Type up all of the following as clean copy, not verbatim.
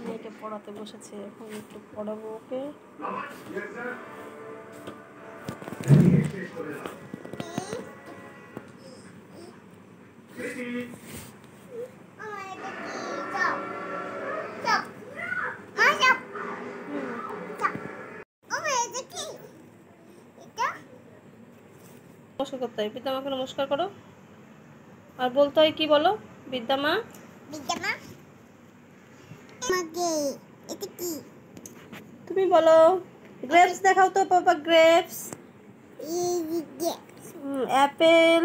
মেয়েকে পড়াতে বসেছে, এখন একটু পড়াবো ওকে। নমস্কার করতে হয়, বিদ্যা মাকে নমস্কার করো। আর বলতে হয় কি বলো? বিদ্যা মা, তুমি বলো। গ্রেপস দেখাও তো পাপা, গ্রেপস। অ্যাপেল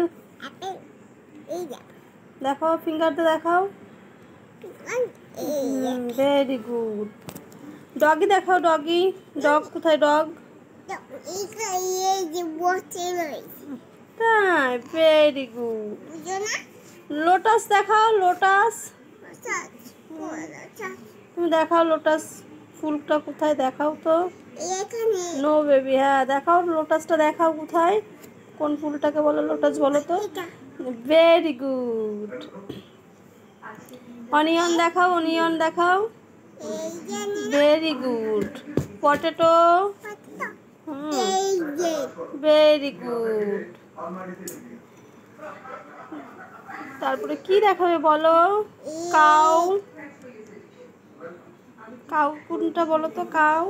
দেখাও, ফিঙ্গারতে দেখাও। Very good. ডগি দেখাও, ডগি। ডগ কোথায়? ডগ তাই, ভেরি গুড। লোটাস দেখাও, লোটাস। তুমি দেখাও লোটাস ফুলটা কোথায়, দেখাও তো। নো বেবি, হ্যাঁ দেখাও লোটাসটা, দেখাও কোথায়, কোন ফুলটাকে বলো লোটাস বলো তো। Very good. অনিয়ন দেখাও, অনিয়ন দেখাও। Very good. Potato. Very good. তারপরে কি দেখাবে বলো? কাউ। কাউ কোনটা বলো তো? কাউ।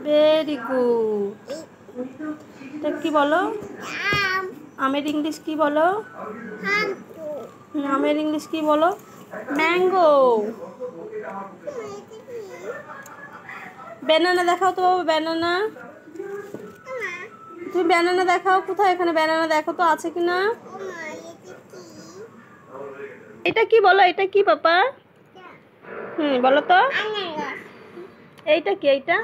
Very good. এটা কি বলো? আমের ইংলিশ কি বলো? আমের ইংলিশ কি বলো? ম্যাঙ্গো। ব্যানানা দেখাও তো বাবা, ব্যানানা। তুমি ব্যানানা দেখাও কোথায়, এখানে ব্যানানা দেখো তো আছে কিনা। এটা কি বলো? এটা কি পাপা? বলো তো। এইটা কি? এইটা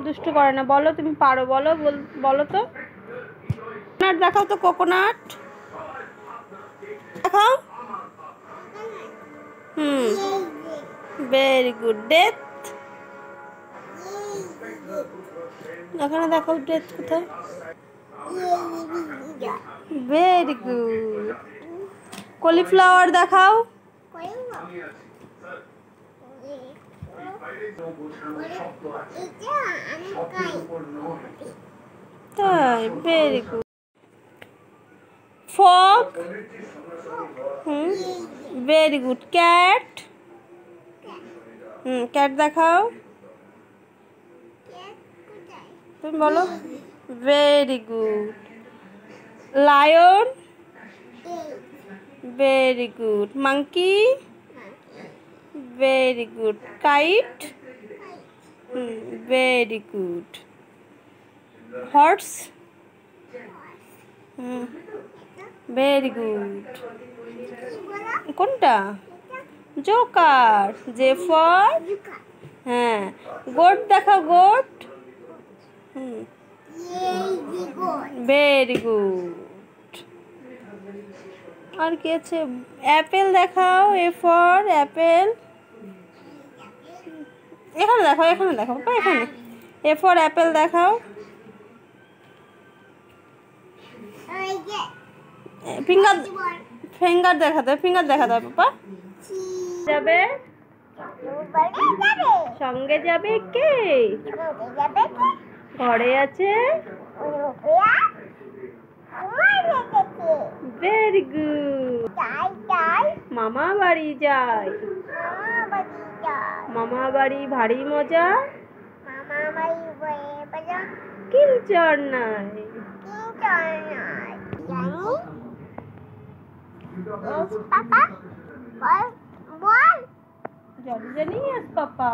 দুষ্টু করে না, বলো তুমি পারো, বলো বলো তো। কোকোনাট দেখাও তো, কোকোনাট দেখাও। Very good. ডেথ এখানে দেখাও, ডেথ কোথায়? Very good. কলিফ্লাওয়ার দেখাও। তাই, very good. Frog. Very good. Cat. Cat দেখাও, তুমি বলো। Very good. Lion. Very good. Monkey. Very good. Kite. Very good. Horse. Very good. কোনটা? জোকার। জে ফর, হ্যাঁ। গোট দেখাও, গোট। Very good. আর কি আছে? অ্যাপেল দেখাও, এ ফর অ্যাপেল। এখানে দেখাও, এখানে দেখাও বাবা, এখানে। এ ফর অ্যাপেল দেখাও। ফিঙ্গার, ফিঙ্গার দেখাতে, ফিঙ্গার দেখাতে হবে পাপা। যাবে সঙ্গে, যাবে কে? ঘরে আছে। Very good. মামা বাড়ি যায়। মামা বাড়ি ভারী মজা, কিলচর নাই। জনি জনি, ইয়েস পাপা।